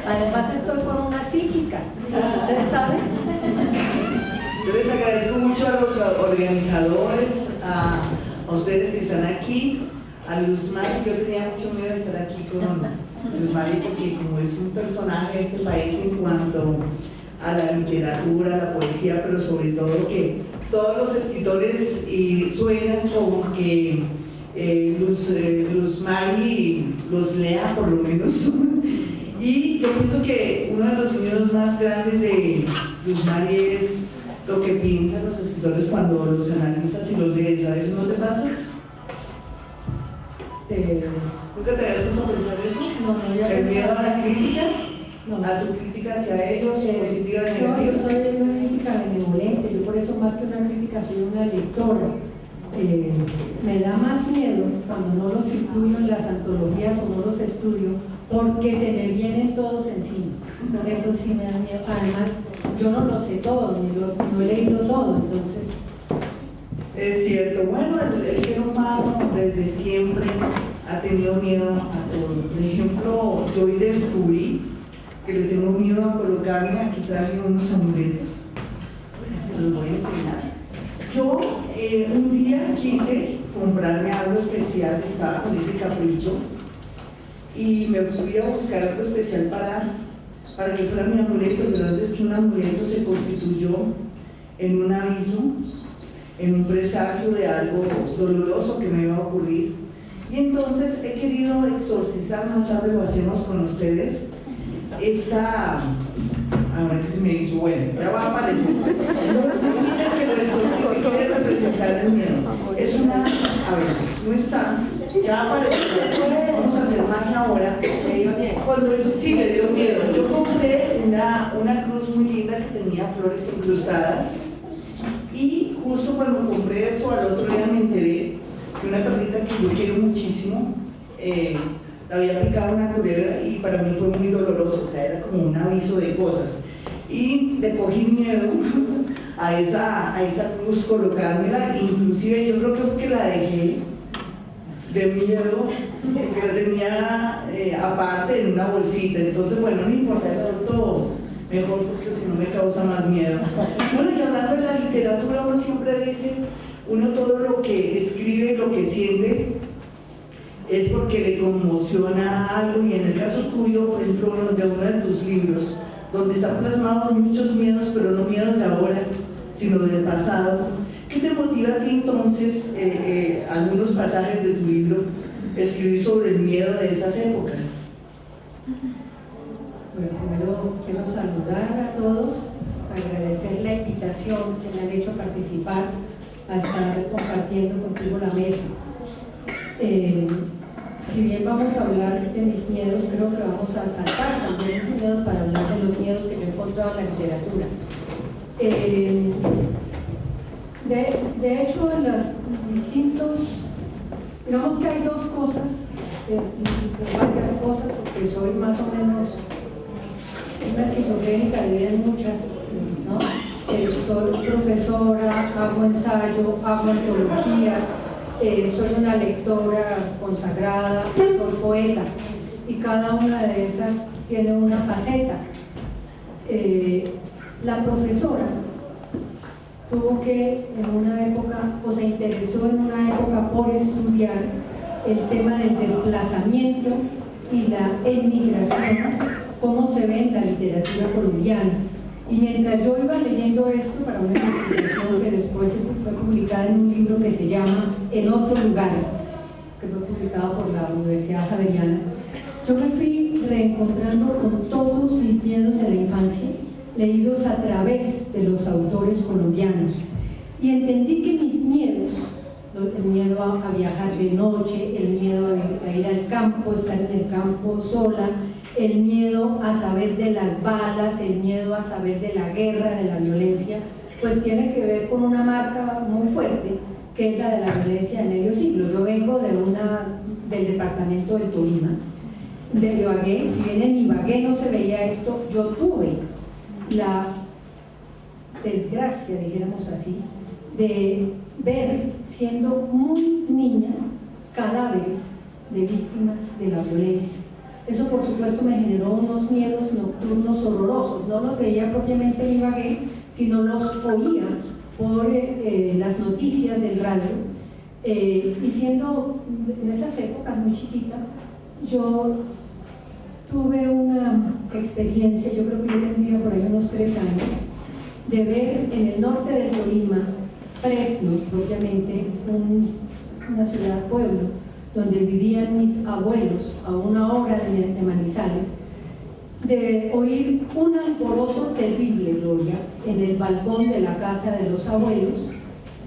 Además estoy con una psíquica, ¿ustedes saben? Yo les agradezco mucho a los organizadores, a ustedes que están aquí, a Luz Mari. Yo tenía mucho miedo de estar aquí con Luz Mari porque como es un personaje de este país en cuanto a la literatura, la poesía, pero sobre todo que todos los escritores sueñan con que Luz Mari los lea por lo menos. Y yo pienso que uno de los miedos más grandes de Luz Mari es lo que piensan los escritores cuando los analizas y los lees. ¿A eso no te pasa? ¿Nunca te habías puesto a pensar eso? No, ¿El miedo a la crítica? No. ¿A tu crítica hacia ellos, positiva o negativa? Yo soy una crítica benevolente, yo por eso más que una crítica soy una lectora. Me da más miedo cuando no los incluyo en las antologías o no los estudio, porque se me vienen todos encima. Eso sí me da miedo. Además, yo no lo sé todo, no he leído todo, entonces... Es cierto. Bueno, el ser humano desde siempre ha tenido miedo a todo. Por ejemplo, yo hoy descubrí que le tengo miedo a colocarme, aquí traje unos amuletos, se los voy a enseñar. Yo un día quise comprarme algo especial, estaba con ese capricho, y me fui a buscar algo especial para que fuera mi amuleto, pero antes que un amuleto se constituyó en un aviso, en un presagio de algo doloroso que me iba a ocurrir. Y entonces he querido exorcizar, más tarde lo hacemos con ustedes, ahora que se me hizo, bueno, ya va a aparecer. No quieren que lo exorcice, quiere representar el miedo. Es una, a ver, no está, ya apareció. Vamos a hacer magia ahora. Sí, le dio miedo. Yo compré una cruz muy linda que tenía flores incrustadas. Y justo cuando compré eso, al otro día me enteré que una perrita que yo quiero muchísimo, la había picado una culebra y para mí fue muy doloroso, o sea, era como un aviso de cosas. Y le cogí miedo a esa cruz, colocármela, inclusive yo creo que fue que la dejé de miedo, porque la tenía aparte en una bolsita. Entonces, bueno, no importa, esto mejor porque si no me causa más miedo. Bueno, y hablando de la literatura, uno siempre dice, uno todo lo que escribe, lo que siente, es porque le conmociona algo. Y en el caso tuyo, por ejemplo, de uno de tus libros, donde están plasmados muchos miedos, pero no miedos de ahora, sino del pasado. ¿Qué te motiva a ti entonces, algunos pasajes de tu libro, escribir sobre el miedo de esas épocas? Bueno, primero quiero saludar a todos, agradecer la invitación que me han hecho participar, a estar compartiendo contigo la mesa. Si bien vamos a hablar de mis miedos, creo que vamos a saltar también mis miedos para hablar de los miedos que yo he encontrado en la literatura. De hecho, en los distintos, digamos que hay dos cosas, varias cosas, porque soy más o menos una esquizofrénica, dividida en muchas, ¿no? Soy profesora, hago ensayo, hago antologías, soy una lectora consagrada, soy poeta, y cada una de esas tiene una faceta. La profesora tuvo que en una época, o se interesó en una época por estudiar el tema del desplazamiento y la emigración, cómo se ve en la literatura colombiana. Y mientras yo iba leyendo esto para una investigación que después fue publicada en un libro que se llama En otro lugar, que fue publicado por la Universidad Javeriana, yo me fui reencontrando con todos mis miedos de la infancia, leídos a través de los autores colombianos, y entendí que mis miedos, el miedo a viajar de noche, el miedo a ir al campo, estar en el campo sola, el miedo a saber de las balas, el miedo a saber de la guerra, de la violencia, pues tiene que ver con una marca muy fuerte, que es la de la violencia de medio siglo. Yo vengo del departamento del Tolima, de Ibagué. Si bien en Ibagué no se veía esto, yo tuve la desgracia, dijéramos así, de ver, siendo muy niña, cadáveres de víctimas de la violencia. Eso por supuesto me generó unos miedos nocturnos horrorosos. No los veía propiamente en Ibagué, sino los oía por las noticias del radio. Y siendo en esas épocas muy chiquita, yo tuve una experiencia, yo creo que yo tendría por ahí unos 3 años, de ver en el norte del Tolima, Fresno propiamente, una ciudad-pueblo, donde vivían mis abuelos a 1 hora de Manizales, de oír un alboroto terrible, Gloria, en el balcón de la casa de los abuelos,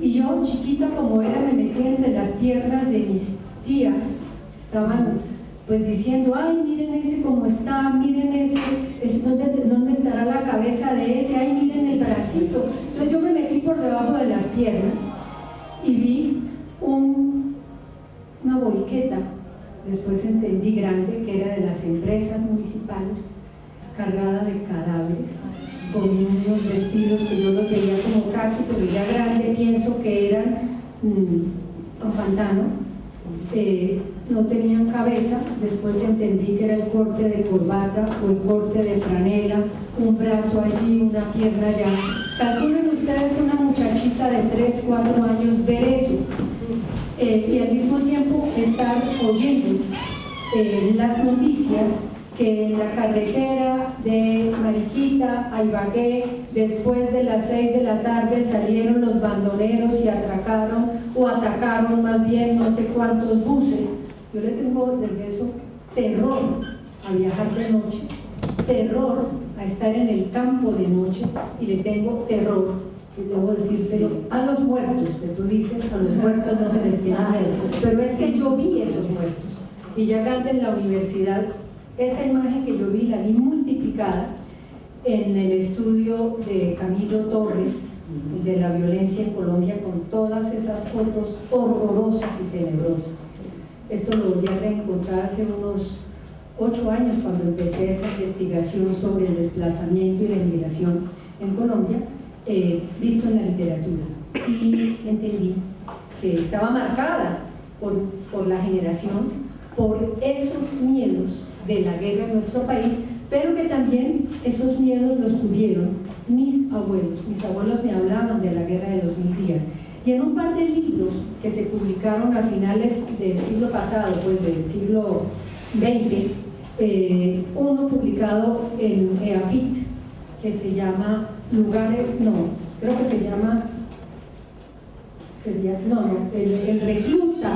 y yo, chiquita como era, me metí entre las piernas de mis tías. Estaban pues diciendo, ay, miren ese cómo está, miren ese, ¿dónde estará la cabeza de ese? Ay, miren el bracito. Entonces yo me metí por debajo de las piernas y vi una boliqueta, después entendí grande, que era de las empresas municipales, cargada de cadáveres, con unos vestidos que yo los veía como caqui, pero ya grande pienso que eran un pantano, no tenían cabeza. Después entendí que era el corte de corbata o el corte de franela, un brazo allí, una pierna allá. Calculen ustedes una muchachita de 3, 4 años ver eso, y al mismo tiempo estar oyendo las noticias que en la carretera de Mariquita a Ibagué, después de las 6 de la tarde salieron los bandoleros y atracaron, o atacaron más bien, no sé cuántos buses. Yo le tengo desde eso terror a viajar de noche, terror a estar en el campo de noche, y le tengo terror, y debo decírselo, a los muertos, que tú dices, a los muertos no se les tiene miedo, pero es que yo vi esos muertos, y ya grande en la universidad, esa imagen que yo vi, la vi multiplicada en el estudio de Camilo Torres, de la violencia en Colombia, con todas esas fotos horrorosas y tenebrosas. Esto lo volví a reencontrar hace unos 8 años, cuando empecé esa investigación sobre el desplazamiento y la inmigración en Colombia, visto en la literatura, y entendí que estaba marcada por la generación, por esos miedos de la guerra en nuestro país, pero que también esos miedos los tuvieron mis abuelos. Mis abuelos me hablaban de la guerra de los 1000 días, y en un par de libros que se publicaron a finales del siglo pasado, pues del siglo XX, uno publicado en EAFIT, que se llama El Recluta,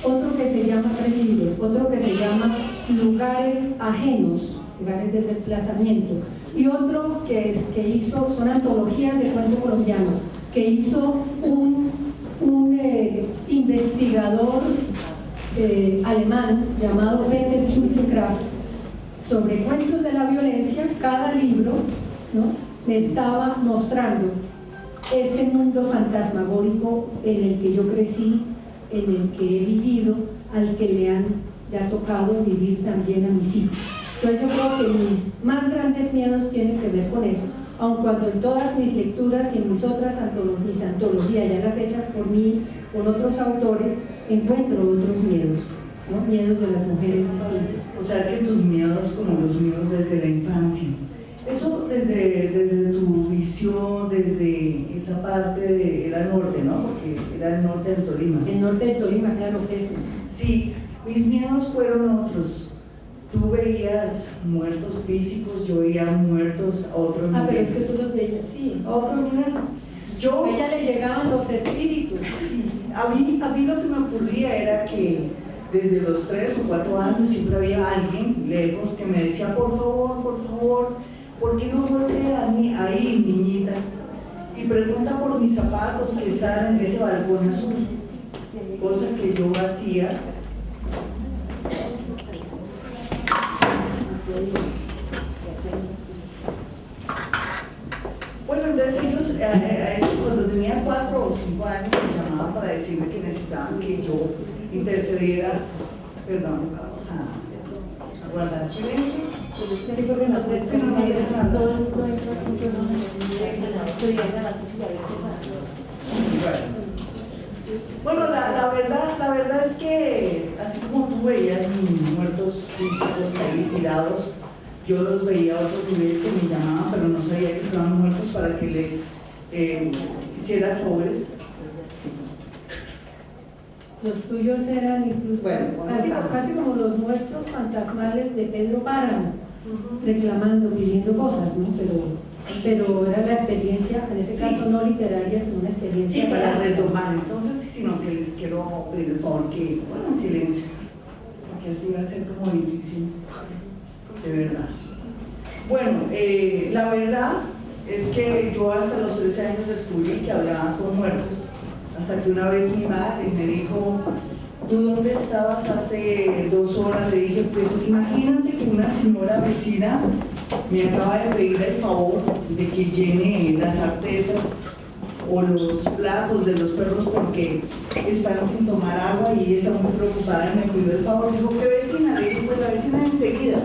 otro que se llama, 3 libros, otro que se llama Lugares Ajenos, Lugares del Desplazamiento, y otro que hizo, son antologías de cuento colombiano, que hizo un investigador alemán llamado Peter Schulze-Kraft, sobre cuentos de la violencia. Cada libro, ¿no?, me estaba mostrando ese mundo fantasmagórico en el que yo crecí, en el que he vivido, al que le ha tocado vivir también a mis hijos. Entonces yo creo que mis más grandes miedos tienen que ver con eso, aun cuando en todas mis lecturas y en mis otras antologías, ya las hechas por mí, con otros autores, encuentro otros miedos, ¿no? Miedos de las mujeres distintos. O sea que tus miedos, como los míos, desde la infancia. Eso desde tu visión, desde esa parte era el norte, ¿no? Porque era el norte del Tolima. El norte del Tolima, claro, Fresno. Sí, mis miedos fueron otros. Tú veías muertos físicos, yo veía muertos a otro nivel. Pero es que tú los veías, sí. A otro nivel. A ella le llegaban los espíritus. Sí, a mí lo que me ocurría era que desde los 3 o 4 años siempre había alguien lejos que me decía, por favor, ¿por qué no volteas ahí, niñita? Y pregunta por mis zapatos que están en ese balcón azul, cosa que yo hacía. Bueno, entonces ellos, cuando tenía 4 o 5 años, me llamaban para decirme que necesitaban que yo intercediera. Perdón, vamos a guardar silencio. Sí, porque nos desconocieron todo el proyecto, bueno, la verdad es que así como tú veías muertos físicos tirados, yo los veía a otro nivel que me llamaban, pero no sabía que estaban muertos para que les hiciera favores. Los tuyos eran incluso casi como los muertos fantasmales de Pedro Páramo, reclamando, pidiendo cosas, ¿no? Pero era la experiencia, en ese caso no literaria, sino una experiencia. Sí, para retomar. Entonces, sino que les quiero pedir el favor que pongan silencio, porque así va a ser como difícil, de verdad. Bueno, la verdad es que yo hasta los 13 años descubrí que hablaba con muertos, hasta que una vez mi madre me dijo: ¿tú dónde estabas hace 2 horas? Le dije: pues imagínate que una señora vecina me acaba de pedir el favor de que llene las artesas o los platos de los perros porque están sin tomar agua y ella está muy preocupada y me pidió el favor. Dijo: ¿qué vecina? Le dije: pues la vecina de enseguida.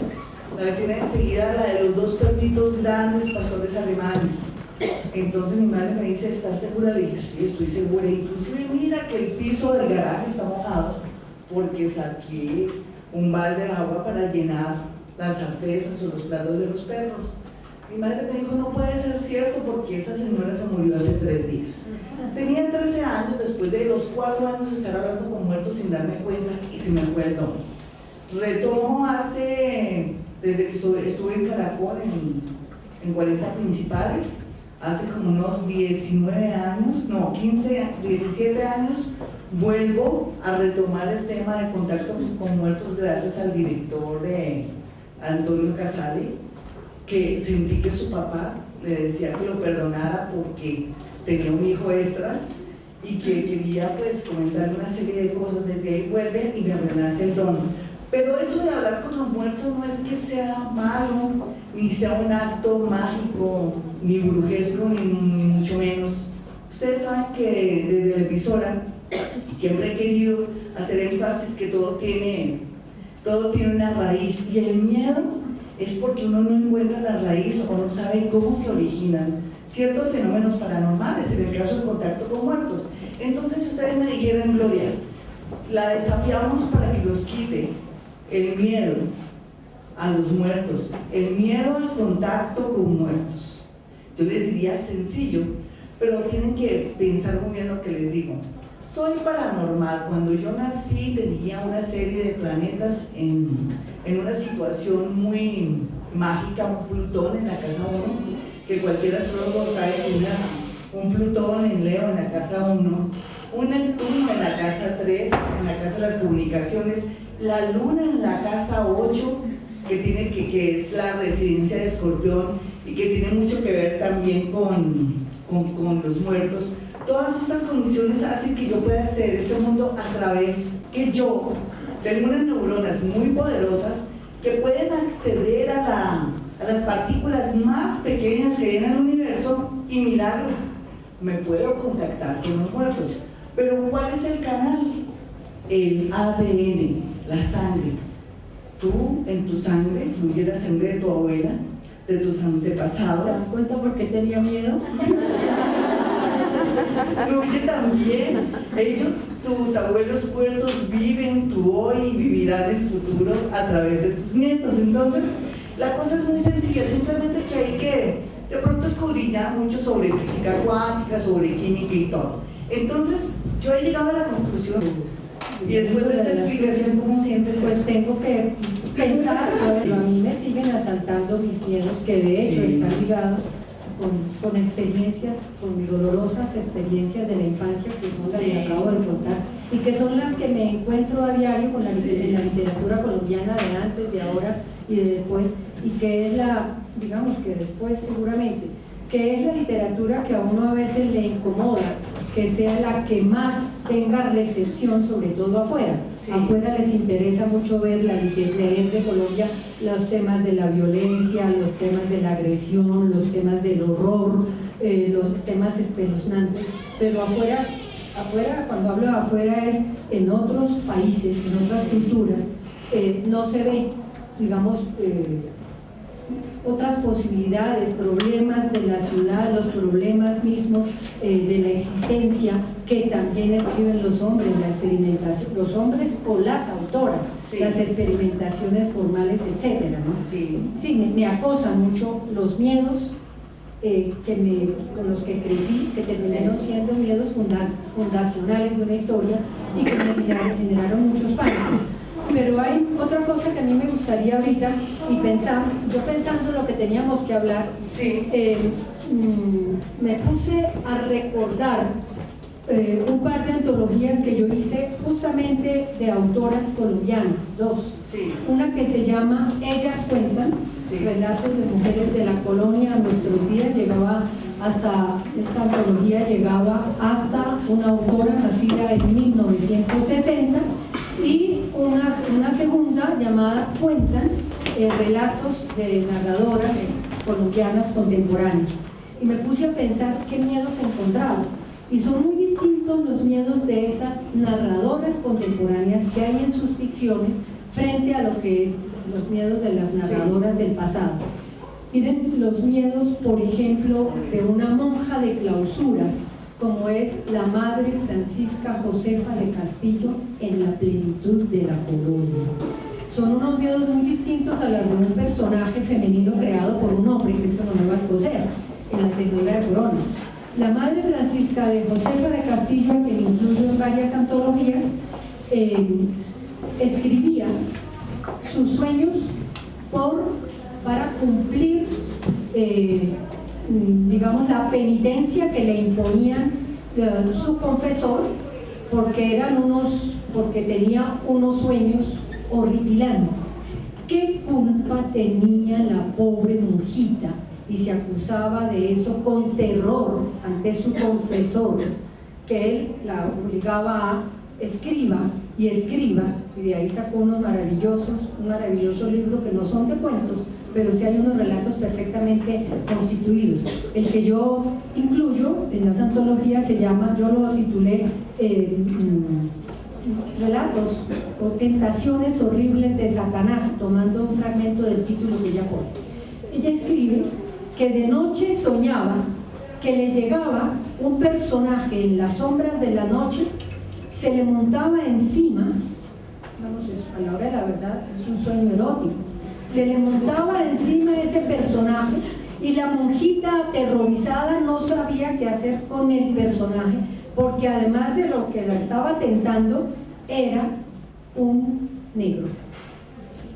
La vecina de enseguida, la de los 2 perritos grandes, pastores alemanes. Entonces mi madre me dice: ¿estás segura? Le dije: sí, estoy segura. Inclusive mira que el piso del garaje está mojado porque saqué un balde de agua para llenar las artesas o los platos de los perros. Mi madre me dijo: no puede ser cierto porque esa señora se murió hace 3 días. Tenía 13 años, después de los 4 años de estar hablando con muertos sin darme cuenta, y se me fue el don. Retomo desde que estuve en Caracol en 40 principales, hace como unos 19 años, no, 15, 17 años, vuelvo a retomar el tema de contacto con muertos gracias al director Antonio Casale, que sentí que su papá le decía que lo perdonara porque tenía un hijo extra y que quería pues comentar una serie de cosas. Desde ahí vuelve y me renace el don. Pero eso de hablar con los muertos no es que sea malo, ni sea un acto mágico, ni brujesco, ni mucho menos. Ustedes saben que desde la emisora siempre he querido hacer énfasis que todo tiene una raíz, y el miedo es porque uno no encuentra la raíz o no sabe cómo se originan ciertos fenómenos paranormales, en el caso del contacto con muertos. Entonces ustedes me dijeron: Gloria, la desafiamos para que los quite el miedo a los muertos, el miedo al contacto con muertos. Yo les diría sencillo, pero tienen que pensar muy bien lo que les digo. Soy paranormal. Cuando yo nací tenía una serie de planetas en una situación muy mágica, un Plutón en la casa 1, que cualquier astrólogo sabe que un Plutón en Leo en la casa 1, un Neptuno en la casa 3, en la casa de las comunicaciones, la Luna en la casa 8, que es la residencia de Escorpión y que tiene mucho que ver también con los muertos. Todas estas condiciones hacen que yo pueda acceder a este mundo a través que yo tengo unas neuronas muy poderosas que pueden acceder a las partículas más pequeñas que hay en el universo, y milagro, me puedo contactar con los muertos. Pero ¿cuál es el canal? El ADN, la sangre. Tú, en tu sangre fluye la sangre de tu abuela, de tus antepasados. ¿Te das cuenta por qué tenía miedo? Fluye también. Ellos, tus abuelos muertos, viven tu hoy y vivirán el futuro a través de tus nietos. Entonces, la cosa es muy sencilla, simplemente que hay que de pronto escudriñar mucho sobre física cuántica, sobre química y todo. Entonces, yo he llegado a la conclusión, y después de esta explicación, ¿cómo sientes eso? Pues tengo que pensar, pero a mí me siguen asaltando mis miedos, que de hecho están ligados con experiencias, con dolorosas experiencias de la infancia, que son las que acabo de contar, y que son las que me encuentro a diario con en la literatura colombiana de antes, de ahora y de después, y que es digamos que después seguramente, que es la literatura que a uno a veces le incomoda, que sea la que más tenga recepción, sobre todo afuera. Afuera les interesa mucho leer de Colombia los temas de la violencia, los temas de la agresión, los temas del horror, los temas espeluznantes, pero afuera, cuando hablo de afuera, es en otros países, en otras culturas, no se ve, digamos, otras posibilidades, problemas de la ciudad, los problemas mismos de la existencia, que también escriben los hombres, la experimentación, los hombres o las autoras, sí, las experimentaciones formales, etcétera, ¿no? Sí, sí, me acosan mucho los miedos con los que crecí, que terminaron siendo miedos fundacionales de una historia y que me generaron muchos pánicos. Pero hay otra cosa que a mí me gustaría ahorita, y yo pensando lo que teníamos que hablar, sí, me puse a recordar un par de antologías que yo hice justamente de autoras colombianas, dos. Sí. Una que se llama Ellas Cuentan, sí, relatos de mujeres de la colonia a nuestros días, esta antología llegaba hasta una autora nacida en 1960, y una segunda llamada Cuentan, relatos de narradoras colombianas contemporáneas. Y me puse a pensar qué miedos encontraba. Y son muy distintos los miedos de esas narradoras contemporáneas que hay en sus ficciones frente a los miedos de las narradoras del pasado. Miren los miedos, por ejemplo, de una monja de clausura, como es la Madre Francisca Josefa de Castillo en la plenitud de la colonia. Son unos miedos muy distintos a los de un personaje femenino creado por un hombre, que es Manuel Alcocer, en la Tejedora de Coronas. La Madre Francisca de Josefa de Castillo, que incluye en varias antologías, escribía sus sueños para cumplir, digamos, la penitencia que le imponían su confesor, porque tenía unos sueños horripilantes. ¿Qué culpa tenía la pobre monjita? Y se acusaba de eso con terror ante su confesor, que él la obligaba a escriba, y de ahí sacó un maravilloso libro que no son de cuentos, pero sí hay unos relatos perfectamente constituidos. El que yo incluyo en las antologías se llama, yo lo titulé Relatos o Tentaciones Horribles de Satanás, tomando un fragmento del título que ella pone. Ella escribe que de noche soñaba que le llegaba un personaje en las sombras de la noche, se le montaba encima, a la hora de la verdad es un sueño erótico, se le montaba encima ese personaje y la monjita aterrorizada no sabía qué hacer con el personaje, porque además de lo que la estaba tentando era un negro,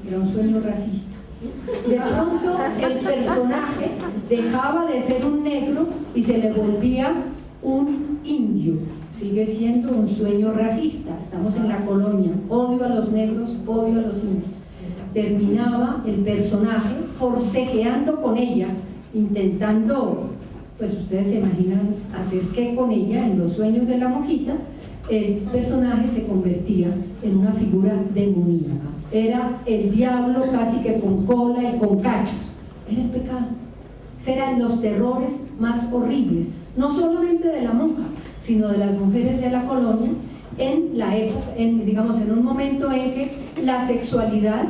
era un sueño racista. De pronto el personaje dejaba de ser un negro y se le volvía un indio. Sigue siendo un sueño racista. Estamos en la colonia, odio a los negros, odio a los indios. Terminaba el personaje forcejeando con ella, intentando, pues ustedes se imaginan hacer qué con ella en los sueños de la monjita. El personaje se convertía en una figura demoníaca. Era el diablo casi que con cola y con cachos. Era el pecado. Eran los terrores más horribles, no solamente de la monja, sino de las mujeres de la colonia en la época, digamos, en un momento en que la sexualidad,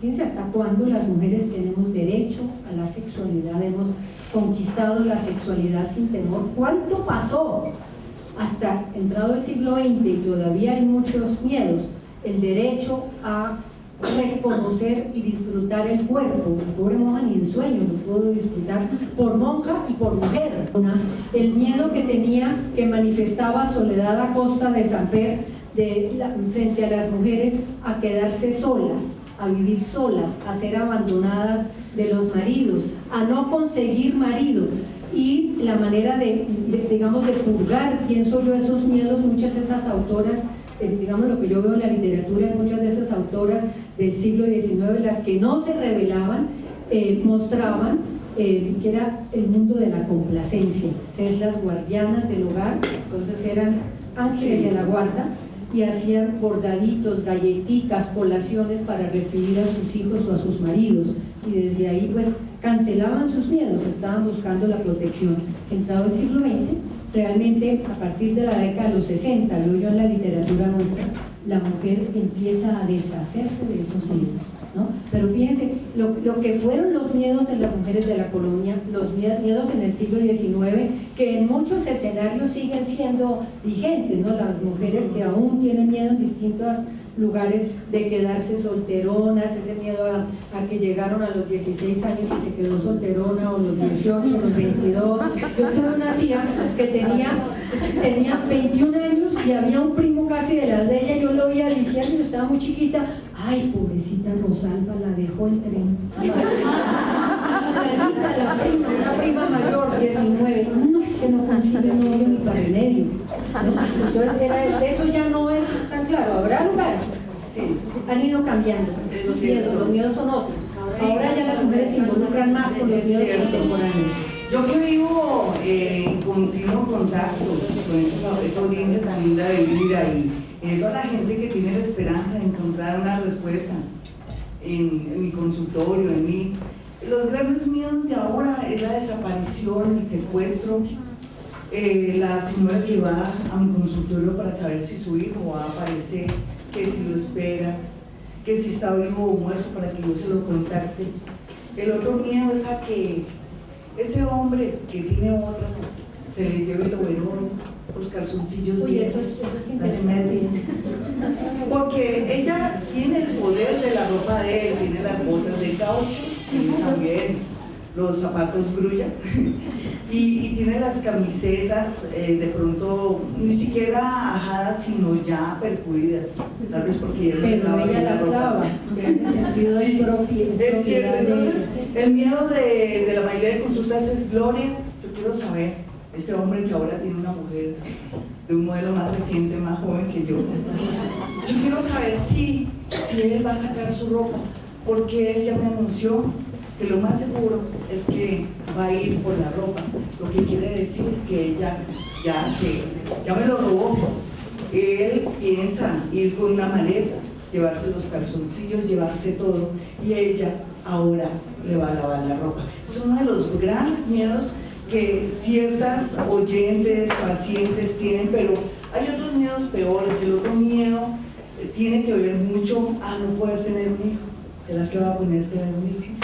fíjense hasta cuándo las mujeres tenemos derecho a la sexualidad, hemos conquistado la sexualidad sin temor. ¿Cuánto pasó? Hasta entrado el siglo XX y todavía hay muchos miedos, el derecho a reconocer y disfrutar el cuerpo. La pobre monja ni en sueño lo pudo disfrutar, por monja y por mujer. El miedo que tenía, que manifestaba Soledad Acosta de Samper frente a las mujeres, a quedarse solas, a vivir solas, a ser abandonadas de los maridos, a no conseguir maridos. Y la manera digamos, de purgar, pienso yo, esos miedos, muchas de esas autoras, digamos lo que yo veo en la literatura, muchas de esas autoras del siglo XIX, las que no se rebelaban, mostraban que era el mundo de la complacencia, ser las guardianas del hogar. Entonces eran ángeles de la guarda y hacían bordaditos, galletitas, colaciones para recibir a sus hijos o a sus maridos, y desde ahí pues cancelaban sus miedos, estaban buscando la protección. Entrado el siglo XX, realmente a partir de la década de los 60, veo yo en la literatura nuestra, la mujer empieza a deshacerse de esos miedos. ¿no? Pero fíjense, lo que fueron los miedos de las mujeres de la colonia, los miedos en el siglo XIX, que en muchos escenarios siguen siendo vigentes, ¿no? Las mujeres que aún tienen miedo en distintos lugares de quedarse solteronas, ese miedo a que llegaron a los 16 años y se quedó solterona, o los 18, los 22. Yo tuve una tía que tenía 21 años y había un primo casi de la edad de ella, yo lo veía diciendo, yo estaba muy chiquita, ay, pobrecita Rosalba, la dejó el tren. La prima, una prima mayor, 19, no, es que no consigue novio ni para el medio, ¿no? Entonces eso ya no es tan claro. Habrá lugares, Sí. han ido cambiando los miedos son otros. Ahora ya las mujeres se involucran más con los miedos contemporáneos. Yo que vivo en continuo contacto con esta audiencia tan linda de Vida y toda la gente que tiene la esperanza de encontrar una respuesta en mi consultorio, en mí, los grandes miedos de ahora es la desaparición, el secuestro, la señora que va a mi consultorio para saber si su hijo va a aparecer, que si lo espera, que si está vivo o muerto para que yo se lo contacte. El otro miedo es a que ese hombre que tiene otra se le lleve el overol, los calzoncillos. Uy, eso es interesante. Porque ella tiene el poder de la ropa de él, tiene las botas de caucho, tiene también los zapatos grulla y tiene las camisetas de pronto ni siquiera ajadas, sino ya percudidas, tal vez porque ella las lava, en ese sentido sí, es cierto. Entonces el miedo de la mayoría de consultas es: Gloria, yo quiero saber, este hombre que ahora tiene una mujer de un modelo más reciente, más joven que yo quiero saber si él va a sacar su ropa, porque él ya me anunció que lo más seguro es que va a ir por la ropa, lo que quiere decir que ella ya me lo robó. Él piensa ir con una maleta, llevarse los calzoncillos, llevarse todo, y ella ahora le va a lavar la ropa. Es uno de los grandes miedos que ciertas oyentes, pacientes tienen, pero hay otros miedos peores. El otro miedo tiene que ver mucho a no poder tener un hijo. ¿Será que va a poder tener un hijo?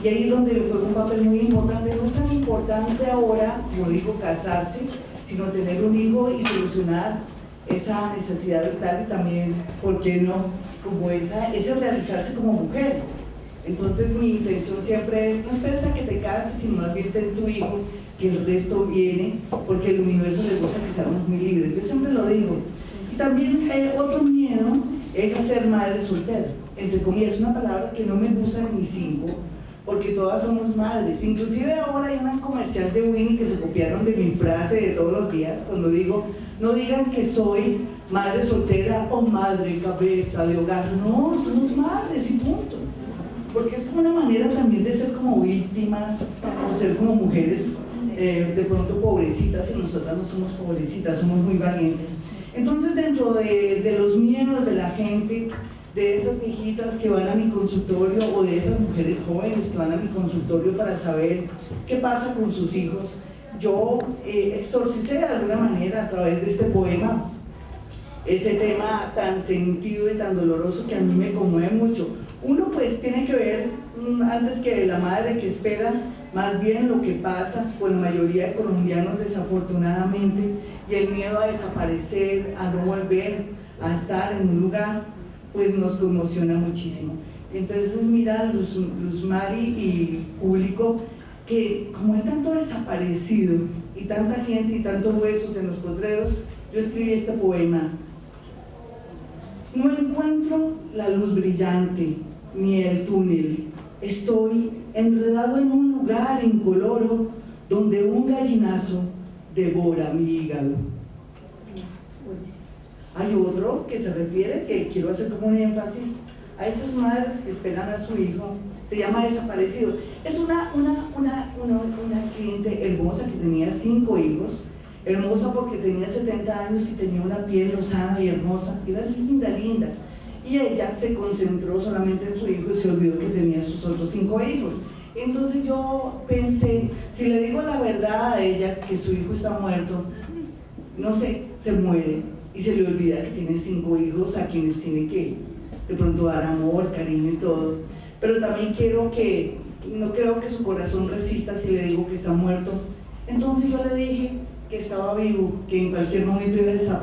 Y ahí es donde juega un papel muy importante. No es tan importante ahora, como digo, casarse, sino tener un hijo y solucionar esa necesidad vital, y también, ¿por qué no?, como ese realizarse como mujer. Entonces mi intención siempre es: no esperes a que te cases, sino más bien ten tu hijo, que el resto viene, porque el universo les gusta que seamos muy libres. Yo siempre lo digo. Y también otro miedo es a ser madre soltera, entre comillas. Es una palabra que no me gusta ni 5, porque todas somos madres. Inclusive ahora hay una comercial de Winnie que se copiaron de mi frase de todos los días, cuando digo: no digan que soy madre soltera o madre cabeza de hogar. No, somos madres y punto. Porque es como una manera también de ser como víctimas, o ser como mujeres de pronto pobrecitas, y nosotras no somos pobrecitas, somos muy valientes. Entonces, dentro de los miedos de la gente, de esas viejitas que van a mi consultorio, o de esas mujeres jóvenes que van a mi consultorio para saber qué pasa con sus hijos, yo exorcicé de alguna manera a través de este poema ese tema tan sentido y tan doloroso que a mí me conmueve mucho. Uno pues tiene que ver, antes que la madre que espera, más bien lo que pasa con la mayoría de colombianos desafortunadamente, y el miedo a desaparecer, a no volver a estar en un lugar, pues nos conmociona muchísimo. Entonces mira, Luz Mari y público, que como hay tanto desaparecido y tanta gente y tantos huesos en los potreros, yo escribí este poema. No encuentro la luz brillante ni el túnel, estoy enredado en un lugar incoloro donde un gallinazo devora mi hígado. Hay otro que se refiere, que quiero hacer como un énfasis, a esas madres que esperan a su hijo, se llama Desaparecido. Es una cliente hermosa que tenía 5 hijos, hermosa porque tenía 70 años y tenía una piel lozana y hermosa, era linda, linda. Y ella se concentró solamente en su hijo y se olvidó que tenía sus otros 5 hijos. Entonces yo pensé, si le digo la verdad a ella que su hijo está muerto, no sé, se muere y se le olvida que tiene 5 hijos a quienes tiene que de pronto dar amor, cariño y todo, pero también no creo que su corazón resista si le digo que está muerto. Entonces yo le dije que estaba vivo, que en cualquier momento iba a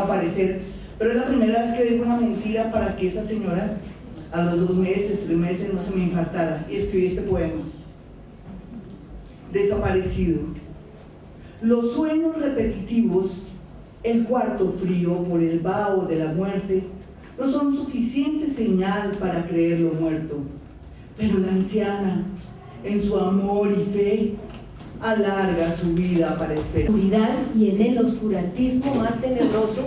aparecer, pero es la primera vez que digo una mentira para que esa señora a los 2 meses, 3 meses no se me infartara, y escribí este poema: Desaparecido. Los sueños repetitivos, el cuarto frío por el vaho de la muerte, no son suficiente señal para creerlo muerto, pero la anciana, en su amor y fe, alarga su vida para esperar. Y en el oscurantismo más tenebroso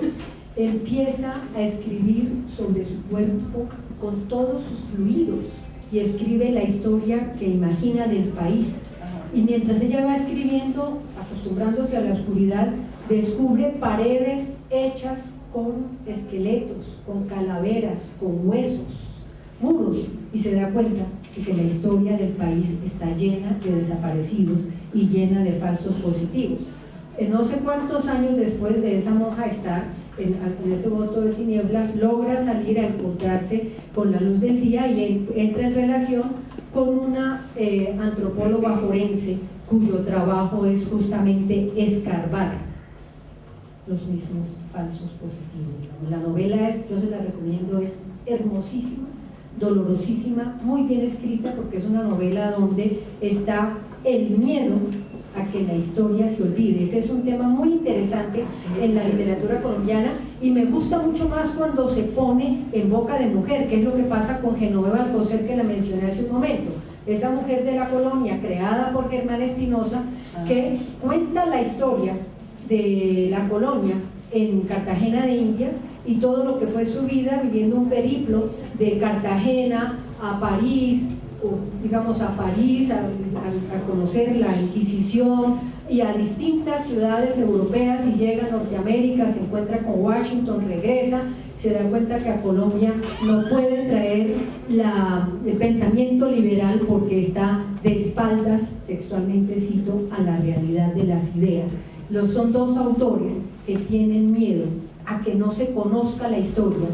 empieza a escribir sobre su cuerpo con todos sus fluidos y escribe la historia que imagina del país. Y mientras ella va escribiendo, acostumbrándose a la oscuridad, descubre paredes hechas con esqueletos, con calaveras, con huesos, muros, y se da cuenta de que la historia del país está llena de desaparecidos y llena de falsos positivos. No sé cuántos años después de esa monja estar en ese voto de tiniebla, logra salir a encontrarse con la luz del día y entra en relación con una antropóloga forense cuyo trabajo es justamente escarbar los mismos falsos positivos. La novela yo se la recomiendo, es hermosísima, dolorosísima, muy bien escrita, porque es una novela donde está el miedo a que la historia se olvide. Ese es un tema muy interesante en la literatura colombiana, y me gusta mucho más cuando se pone en boca de mujer, que es lo que pasa con Genoveva Alcocer, que la mencioné hace un momento. Esa mujer de la colonia, creada por Germán Espinosa, que cuenta la historia de la colonia en Cartagena de Indias y todo lo que fue su vida viviendo un periplo de Cartagena a París, digamos a París, a conocer la Inquisición y a distintas ciudades europeas, y llega a Norteamérica, se encuentra con Washington, regresa, se da cuenta que a Colombia no puede traer el pensamiento liberal porque está de espaldas, textualmente cito, a la realidad de las ideas. Son 2 autores que tienen miedo a que no se conozca la historia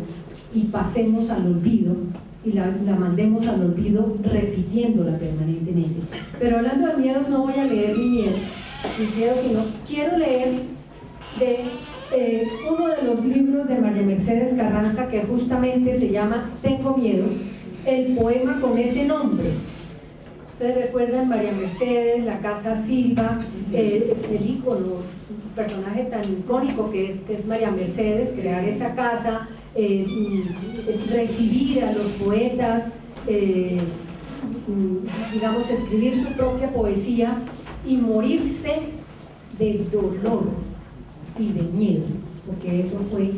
y pasemos al olvido, y la mandemos al olvido repitiéndola permanentemente. Pero hablando de miedos, no voy a leer mis miedos, sino quiero leer de uno de los libros de María Mercedes Carranza, que justamente se llama Tengo miedo, el poema con ese nombre. Ustedes recuerdan María Mercedes, la Casa Silva, el ícono, un personaje tan icónico que es María Mercedes, crear esa casa, recibir a los poetas, digamos, escribir su propia poesía y morirse de dolor y de miedo, porque eso fue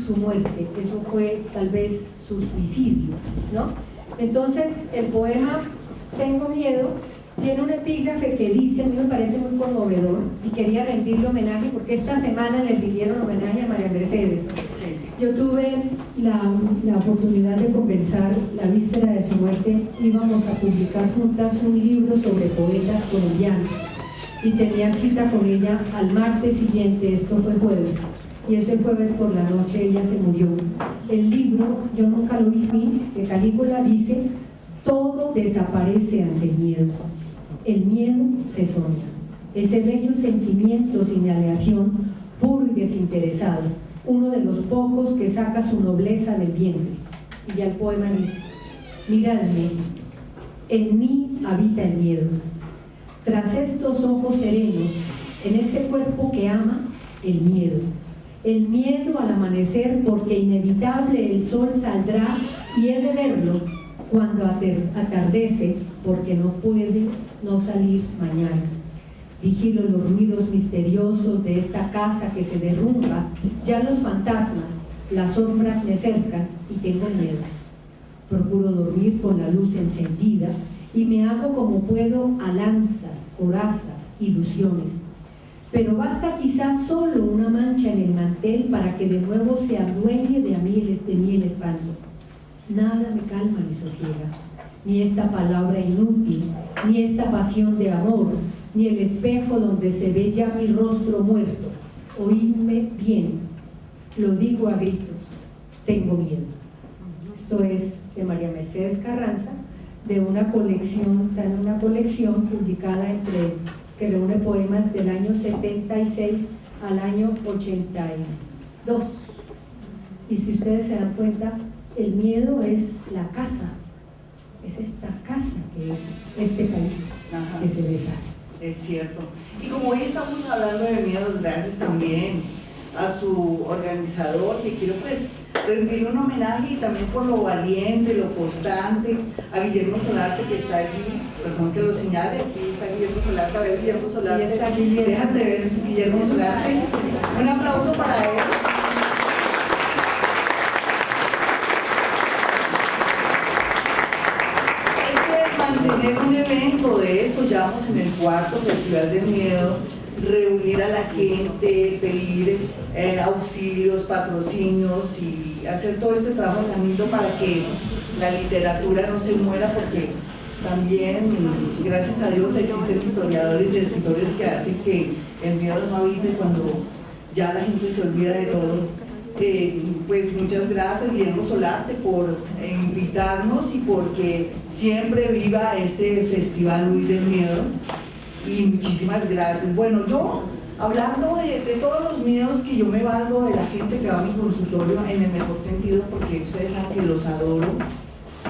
su muerte, eso fue tal vez su suicidio, ¿no? Entonces el poema Tengo miedo tiene un epígrafe que dice, a mí me parece muy conmovedor, y quería rendirle homenaje porque esta semana le rindieron homenaje a María Mercedes. Yo tuve la oportunidad de conversar la víspera de su muerte. Íbamos a publicar juntas un libro sobre poetas colombianos y tenía cita con ella al martes siguiente, esto fue jueves, y ese jueves por la noche ella se murió. El libro, yo nunca lo vi, de Calígula, dice: todo desaparece ante el miedo. El miedo se soña, ese bello sentimiento sin aleación, puro y desinteresado, uno de los pocos que saca su nobleza del vientre. Y ya el poema dice: miradme, en mí habita el miedo. Tras estos ojos serenos, en este cuerpo que ama, el miedo. El miedo al amanecer, porque inevitable el sol saldrá y he de verlo cuando atardece, porque no puede no salir mañana. Vigilo los ruidos misteriosos de esta casa que se derrumba, ya los fantasmas, las sombras me cercan y tengo miedo. Procuro dormir con la luz encendida y me hago como puedo a lanzas, corazas, ilusiones. Pero basta quizás solo una mancha en el mantel para que de nuevo se adueñe de mí el espanto. Nada me calma ni sosiega, ni esta palabra inútil, ni esta pasión de amor, ni el espejo donde se ve ya mi rostro muerto. Oídme bien, lo digo a gritos, tengo miedo. Esto es de María Mercedes Carranza, de una colección, está en una colección publicada que reúne poemas del año 76 al año 82. Y si ustedes se dan cuenta, el miedo es la casa, es esta casa que es este país. Ajá. Que se deshace. Es cierto. Y como hoy estamos hablando de miedos, gracias también a su organizador, que quiero pues rendirle un homenaje y también por lo valiente, lo constante, a Guillermo Solarte, que está allí, perdón que lo señale, aquí está Guillermo Solarte. A ver, Guillermo Solarte, Ahí está Guillermo. Déjate ver, Guillermo Solarte, un aplauso para él. Mantener un evento de esto, ya vamos en el cuarto Festival del Miedo, reunir a la gente, pedir auxilios, patrocinios y hacer todo este trabajo tan lindo para que la literatura no se muera, porque también, gracias a Dios, existen historiadores y escritores que hacen que el miedo no habite cuando ya la gente se olvida de todo. Pues muchas gracias, Guillermo Solarte, por invitarnos y porque siempre viva este Festival Luis del Miedo, y muchísimas gracias. Bueno, yo hablando de todos los miedos, que yo me valgo de la gente que va a mi consultorio en el mejor sentido, porque ustedes saben que los adoro,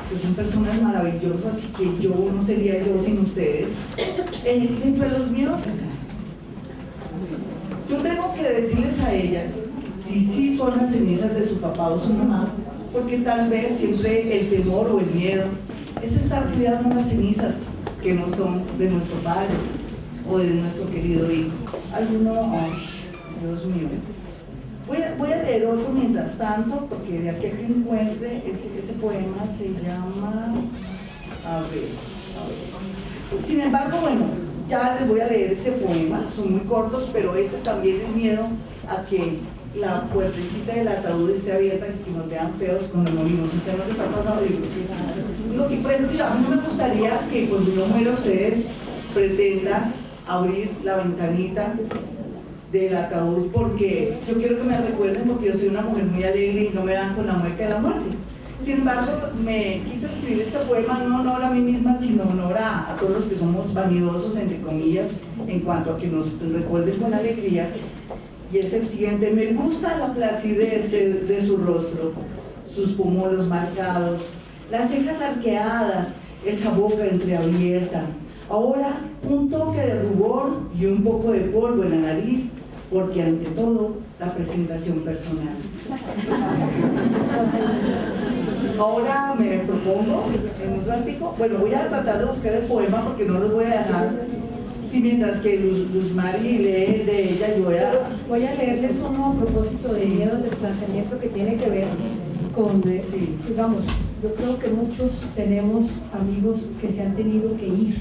que son personas maravillosas y que yo no sería yo sin ustedes. Dentro de los miedos, yo tengo que decirles a ellas si sí son las cenizas de su papá o su mamá, porque tal vez siempre el temor o el miedo es estar cuidando las cenizas que no son de nuestro padre o de nuestro querido hijo. Alguno, ay, Dios mío. Voy a leer otro mientras tanto, porque de aquí a que encuentre ese poema se llama, a ver. Sin embargo, bueno, ya les voy a leer ese poema, son muy cortos, pero este también es miedo a que la puertecita del ataúd esté abierta y que nos vean feos cuando morimos. ¿Usted no les ha pasado? Yo creo que sí. Lo que, por ejemplo, a mí no me gustaría que cuando yo muera ustedes pretendan abrir la ventanita del ataúd, porque yo quiero que me recuerden, porque yo soy una mujer muy alegre y no me dan con la mueca de la muerte. Sin embargo, me quise escribir este poema no en honor a mí misma, sino en honor a todos los que somos vanidosos, entre comillas, en cuanto a que nos recuerden con alegría. Y es el siguiente: me gusta la flacidez de su rostro, sus pómulos marcados, las cejas arqueadas, esa boca entreabierta. Ahora un toque de rubor y un poco de polvo en la nariz, porque ante todo la presentación personal. Ahora me propongo en un ratico, bueno, voy a tratar de buscar el poema porque no los voy a dejar. Sí, mientras que Luz Mari lee de ella, yo voy a leerles uno a propósito de miedo al desplazamiento, que tiene que ver con, digamos, yo creo que muchos tenemos amigos que se han tenido que ir.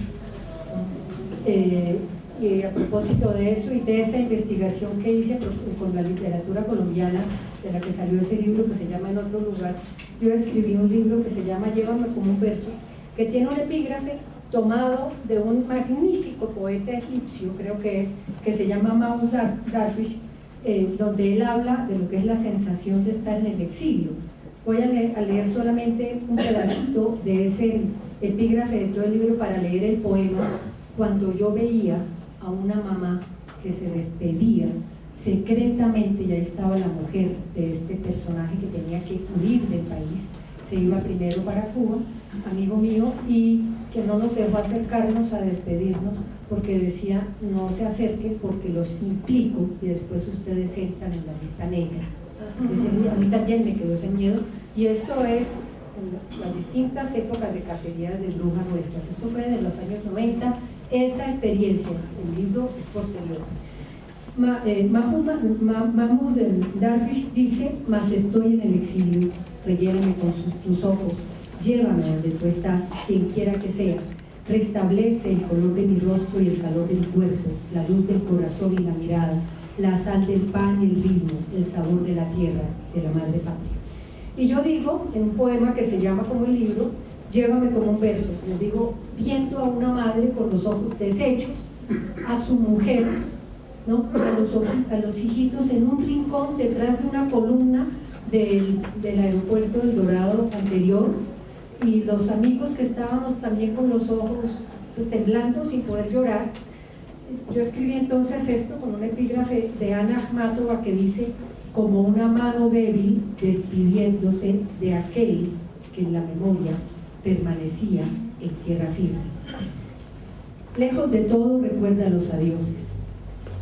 Y a propósito de eso y de esa investigación que hice con la literatura colombiana, de la que salió ese libro que se llama En otro lugar, yo escribí un libro que se llama Llévame como un verso, que tiene un epígrafe tomado de un magnífico poeta egipcio, creo que es, que se llama Mahmoud Darwish, donde él habla de lo que es la sensación de estar en el exilio. Voy a leer solamente un pedacito de ese epígrafe de todo el libro para leer el poema. Cuando yo veía a una mamá que se despedía secretamente, y ahí estaba la mujer de este personaje que tenía que huir del país, se iba primero para Cuba, amigo mío, y que no nos dejó acercarnos a despedirnos porque decía: no se acerquen porque los implico y después ustedes entran en la lista negra. A mí también me quedó ese miedo, y esto es en las distintas épocas de cacerías de brujas nuestras. Esto fue de los años 90, esa experiencia. El libro es posterior. Mahmoud Darwish dice: mas estoy en el exilio, relléname con tus ojos, llévame donde tú estás, quien quiera que seas, restablece el color de mi rostro y el calor de mi cuerpo, la luz del corazón y la mirada, la sal del pan y el ritmo, el sabor de la tierra, de la madre patria. Y yo digo, en un poema que se llama como el libro, llévame como un verso, les digo, viendo a una madre con los ojos deshechos, a su mujer, ¿no?, a los hijitos en un rincón detrás de una columna, del aeropuerto del Dorado anterior, y los amigos que estábamos también con los ojos pues, temblando sin poder llorar. Yo escribí entonces esto con un epígrafe de Ana Akhmatova que dice: como una mano débil despidiéndose de aquel que en la memoria permanecía en tierra firme. Lejos de todo recuerda los adioses,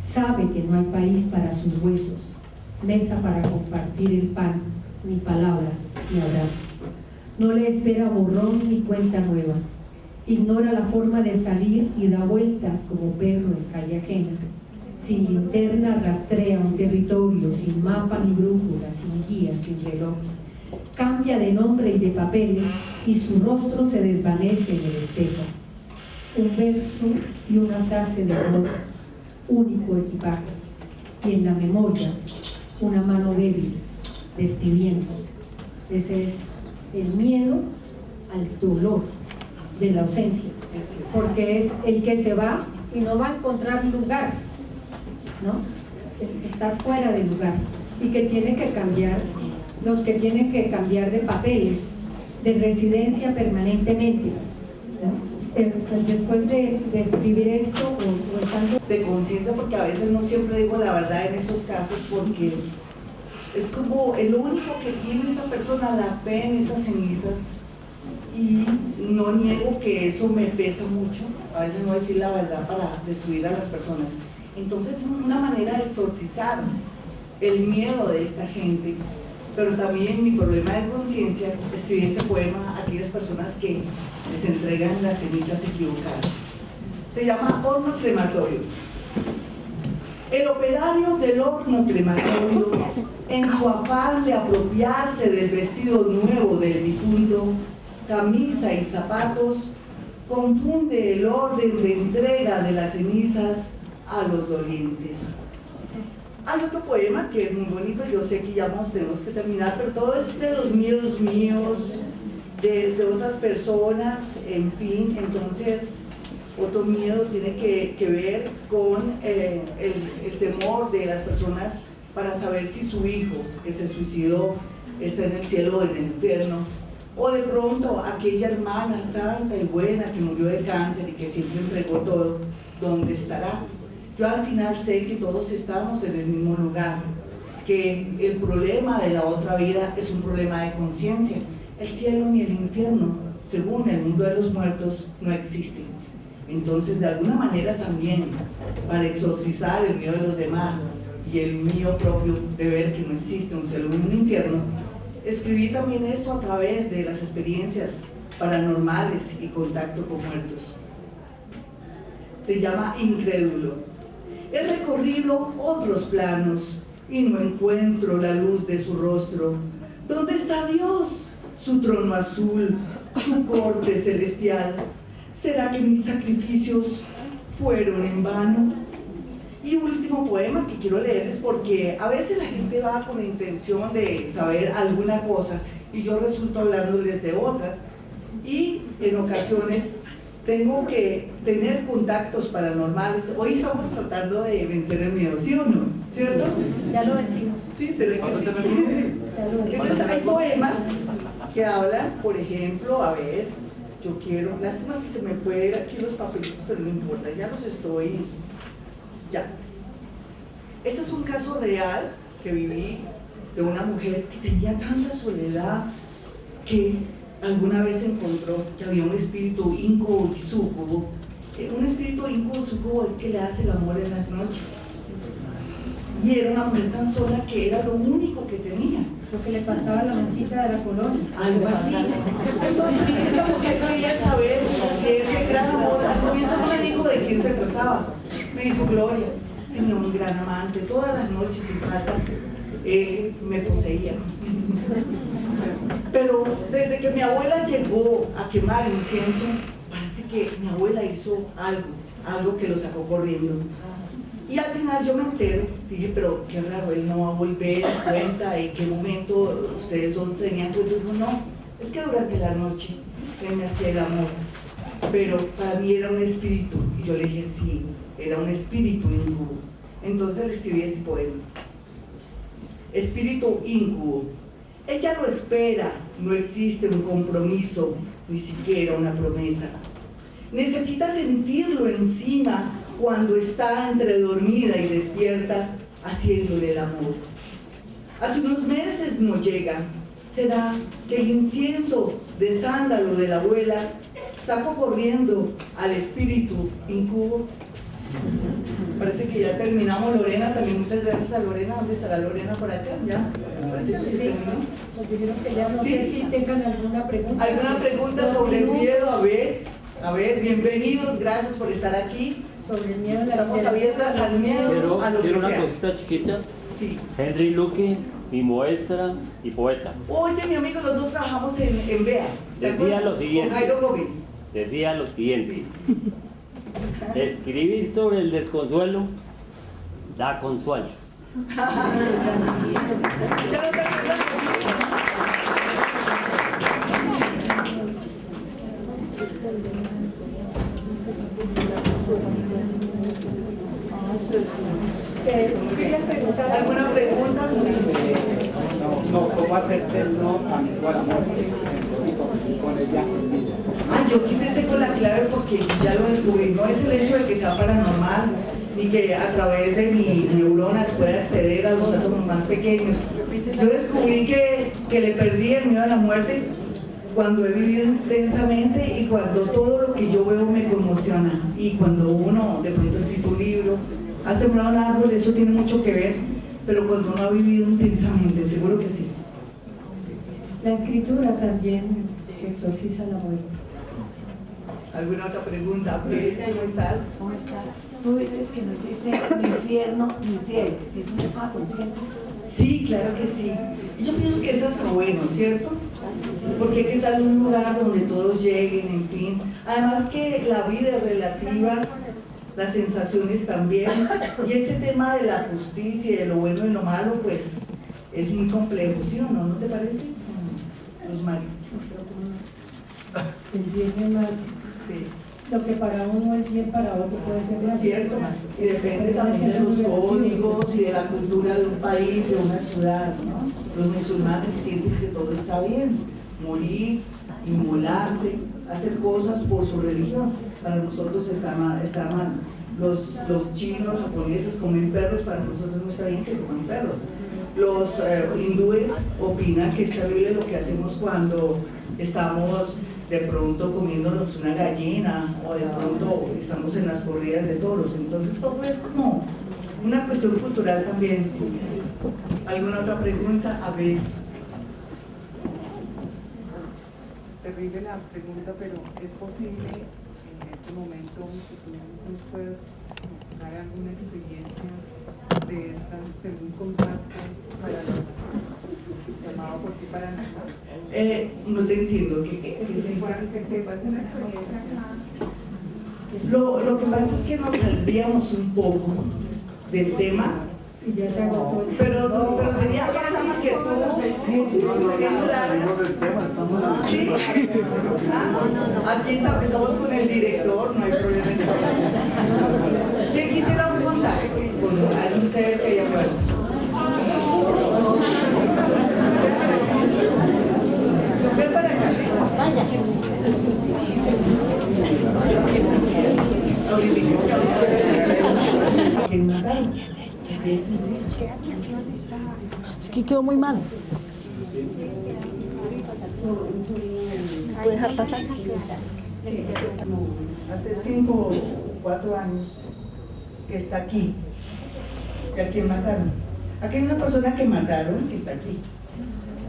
sabe que no hay país para sus huesos, mesa para compartir el pan, ni palabra, ni abrazo. No le espera borrón ni cuenta nueva, ignora la forma de salir y da vueltas como perro en calle ajena. Sin linterna rastrea un territorio, sin mapa ni brújula, sin guía, sin reloj. Cambia de nombre y de papeles y su rostro se desvanece en el espejo. Un verso y una frase de amor, único equipaje, y en la memoria una mano débil despidiéndose. Ese es el miedo al dolor de la ausencia, porque es el que se va y no va a encontrar lugar, ¿no? Es estar fuera de lugar, y que tiene que cambiar, los que tienen que cambiar de papeles, de residencia permanentemente, ¿no? Después de escribir esto o estando de conciencia, porque a veces no siempre digo la verdad en estos casos, porque es como lo único que tiene esa persona, la fe en esas cenizas, y no niego que eso me pesa mucho, a veces no decir la verdad para destruir a las personas. Entonces una manera de exorcizar el miedo de esta gente, pero también mi problema de conciencia, escribí este poema a aquellas personas que les entregan las cenizas equivocadas. Se llama Horno Crematorio. El operario del horno crematorio, en su afán de apropiarse del vestido nuevo del difunto, camisa y zapatos, confunde el orden de entrega de las cenizas a los dolientes. Hay otro poema que es muy bonito, yo sé que ya tenemos que terminar, pero todo es de los miedos míos, de otras personas, en fin. Entonces otro miedo tiene que ver con el temor de las personas para saber si su hijo que se suicidó está en el cielo o en el infierno, o de pronto aquella hermana santa y buena que murió de cáncer y que siempre entregó todo, ¿dónde estará? Yo al final sé que todos estamos en el mismo lugar, que el problema de la otra vida es un problema de conciencia. El cielo ni el infierno, según el mundo de los muertos, no existen. Entonces, de alguna manera también, para exorcizar el miedo de los demás y el mío propio de ver que no existe un cielo ni un infierno, escribí también esto a través de las experiencias paranormales y contacto con muertos. Se llama Incrédulo. He recorrido otros planos y no encuentro la luz de su rostro. ¿Dónde está Dios? Su trono azul, su corte celestial. ¿Será que mis sacrificios fueron en vano? Y último poema que quiero leerles, porque a veces la gente va con la intención de saber alguna cosa y yo resulto hablándoles de otra, y en ocasiones tengo que tener contactos paranormales. Hoy estamos tratando de vencer el miedo, ¿sí o no? ¿Cierto? ya lo decimos. Sí, se ve que sí. Entonces hay poemas que hablan, por ejemplo, a ver, yo quiero, lástima que se me fue aquí los papelitos, pero no importa, ya los estoy, ya. Este es un caso real que viví de una mujer que tenía tanta soledad que alguna vez encontró que había un espíritu íncubo y súcubo. Un espíritu íncubo y súcubo es que le hace el amor en las noches. Y era una mujer tan sola que era lo único que tenía. Lo que le pasaba a la monjita de la colonia. Algo así. Entonces esta mujer quería saber si ese gran amor, al comienzo no me dijo de quién se trataba. Me dijo: Gloria, tenía un gran amante, todas las noches sin falta él me poseía. Pero desde que mi abuela llegó a quemar incienso, parece que mi abuela hizo algo que lo sacó corriendo. Y al final yo me entero, dije, pero qué raro, él no va a volver a cuenta, en qué momento ustedes dos tenían que. Dijo, no, es que durante la noche él me hacía el amor, pero para mí era un espíritu. Y yo le dije, sí, era un espíritu íncubo. Entonces le escribí este poema. Espíritu íncubo. Ella lo espera, no existe un compromiso, ni siquiera una promesa. Necesita sentirlo encima cuando está entre dormida y despierta, haciéndole el amor. Hace unos meses no llega. ¿Será que el incienso de sándalo de la abuela sacó corriendo al espíritu incubo? Parece que ya terminamos, Lorena. También muchas gracias a Lorena. ¿Dónde estará Lorena? Por acá, ¿ya? Parece que se terminó. Nos dijeron que ya no Sí. sé si tengan alguna pregunta. ¿Alguna pregunta sobre el miedo? A ver, bienvenidos, gracias por estar aquí. Sobre el miedo a la Estamos literatura. abiertas al miedo, a lo que Quiero una sea. cosita chiquita. Sí. Henry Luque, mi maestra y poeta. Oye, mi amigo, los dos trabajamos en BEA. ¿Te Decía acuerdas? lo siguiente. Con Jairo Gómez. Decía lo siguiente: Sí. escribir sobre el desconsuelo da consuelo. Ya no te acuerdas. ¿Querías preguntar? ¿Alguna pregunta? No, ¿cómo hacerse el no amigo a la muerte? Con ella. Ah, yo sí te tengo la clave porque ya lo descubrí. No es el hecho de que sea paranormal ni que a través de mis neuronas pueda acceder a los átomos más pequeños. Yo descubrí que le perdí el miedo a la muerte cuando he vivido intensamente y cuando todo lo que yo veo me conmociona. Y cuando uno de pronto escribe un libro, ha sembrado un árbol, eso tiene mucho que ver, pero cuando uno ha vivido intensamente, seguro que sí. La escritura también exorciza la muerte. ¿Alguna otra pregunta? ¿Cómo estás? ¿Cómo está? Tú dices que no existe ni infierno ni cielo, que es una misma conciencia. Sí, claro que sí. Y yo pienso que es hasta bueno, ¿cierto? Porque qué tal un lugar donde todos lleguen, en fin. Además que la vida es relativa, las sensaciones también. Y ese tema de la justicia y de lo bueno y lo malo, pues es muy complejo, ¿sí o no? ¿No te parece? Rosmarie. El bien y el mal. Sí. Lo que para uno es bien, para otro puede ser mal. Es cierto, y depende también de los códigos y de la cultura de un país, de una ciudad, ¿no? Los musulmanes sienten que todo está bien, morir, inmolarse, hacer cosas por su religión, para nosotros está mal. Los chinos, japoneses comen perros, para nosotros no está bien que coman perros. Los hindúes opinan que es terrible lo que hacemos cuando estamos de pronto comiéndonos una gallina o de pronto estamos en las corridas de toros. Entonces todo es como una cuestión cultural también. ¿Alguna otra pregunta? A ver. Terrible la pregunta, pero ¿es posible en este momento que tú nos puedas mostrar alguna experiencia de estas, de un contacto llamado por ti paranormal? No te entiendo. Que se pueda una experiencia acá. Lo que pasa es que nos saldríamos un poco del tema, Y ya se agotó el pero sería fácil que tú entraras. Sí. Aquí estamos con el director, no hay problema entonces. ¿Quién quisiera un contacto con algún ser que haya muerto? Ven para acá. ¿Quién mataron? Así es sencillo. Es que quedó muy mal. ¿Puede dejar pasar? Sí, hace 5 o 4 años que está aquí. ¿Y a quién mataron? Aquí hay una persona que mataron que está aquí.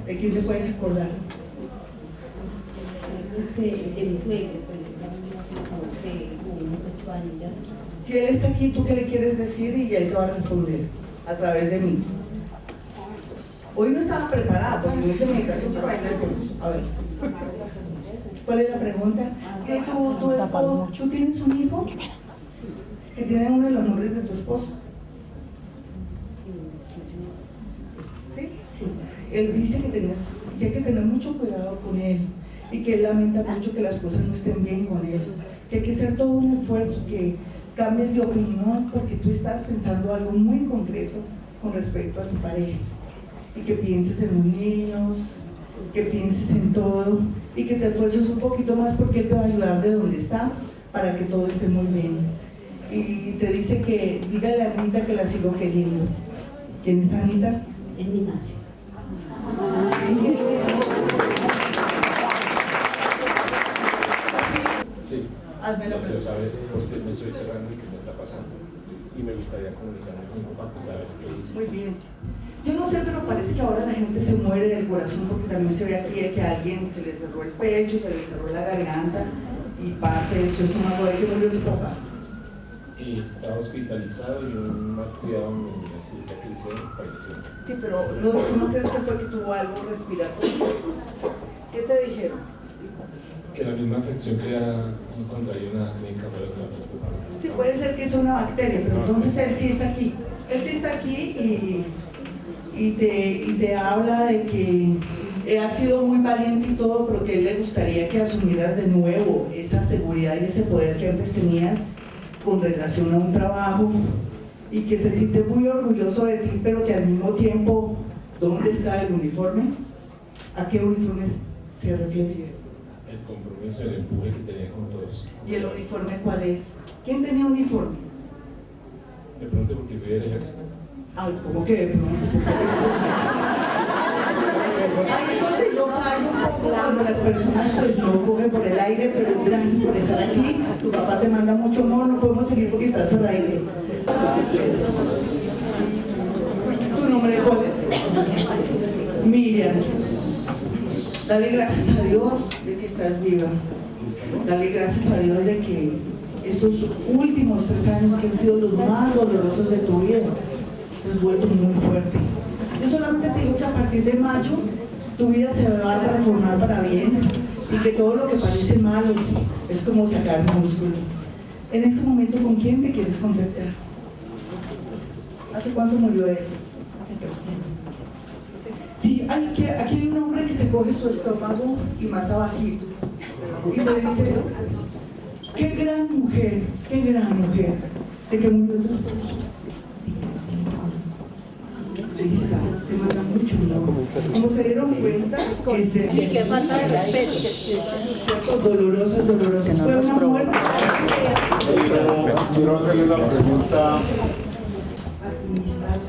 ¿De quién te puedes acordar? De mi suegro, pero hace como unos 8 años ya. Si él está aquí, ¿tú qué le quieres decir? Y él te va a responder a través de mí. Hoy no estaba preparada porque no hice mi caso, pero ahí la hacemos. A ver. ¿Cuál es la pregunta? ¿Tu esposo, tú tienes un hijo que tiene uno de los nombres de tu esposo? ¿Sí? Sí. Él dice que hay que tener mucho cuidado con él y que él lamenta mucho que las cosas no estén bien con él, que hay que hacer todo un esfuerzo, que cambies de opinión porque tú estás pensando algo muy concreto con respecto a tu pareja. y que pienses en los niños, que pienses en todo y que te esfuerces un poquito más porque él te va a ayudar de donde está para que todo esté muy bien. Y te dice que dígale a Anita que la sigo queriendo. ¿Quién es Anita? Es mi madre. Sí, Házmelo. deseo saber por qué me estoy cerrando y qué me está pasando. Y me gustaría comunicarme con mi papá para saber qué hice. Muy bien. Yo no sé, pero parece que ahora la gente se muere del corazón porque también se ve aquí que a alguien se le cerró el pecho, se le cerró la garganta y parte de su estómago. ¿De qué murió tu papá? Y estaba hospitalizado y un mal cuidado en la cirugía que le hicieron, falleció. Sí, pero ¿tú no crees que fue que tuvo algo respiratorio? ¿Qué te dijeron? Que la misma afección que ya encontraría en la clínica fue lo que la afectó. Sí, puede ser que es una bacteria, pero entonces él sí está aquí. Él sí está aquí y te habla de que has sido muy valiente y todo, pero que él le gustaría que asumieras de nuevo esa seguridad y ese poder que antes tenías con relación a un trabajo y que se siente muy orgulloso de ti, pero que al mismo tiempo, ¿dónde está el uniforme? ¿A qué uniforme se refiere? El compromiso, el empuje que tenía con todos. ¿Y el uniforme cuál es? ¿Quién tenía uniforme? Me pregunté por qué fui del ejército. Ay, ¿cómo que de pronto? Pues, ahí es donde yo fallo un poco cuando las personas pues no cogen por el aire, pero gracias por estar aquí. Tu papá te manda mucho amor, no podemos seguir porque estás cerrado. ¿Tu nombre cuál es? Miriam. Dale gracias a Dios de que estás viva. Dale gracias a Dios de que estos últimos 3 años que han sido los más dolorosos de tu vida has vuelto muy fuerte. Yo solamente te digo que a partir de mayo tu vida se va a transformar para bien y que todo lo que parece malo es como sacar músculo. En este momento, ¿con quién te quieres convertir? ¿Hace cuánto murió él? Sí, aquí hay un hombre que se coge su estómago y más abajito y te dice: qué gran mujer, de que murió tu esposo. Ahí está, te manda mucho amor. Como se dieron cuenta, qué falta de respeto. Dolorosas. Fue una muerte. Quiero hacerle la pregunta. Activistas.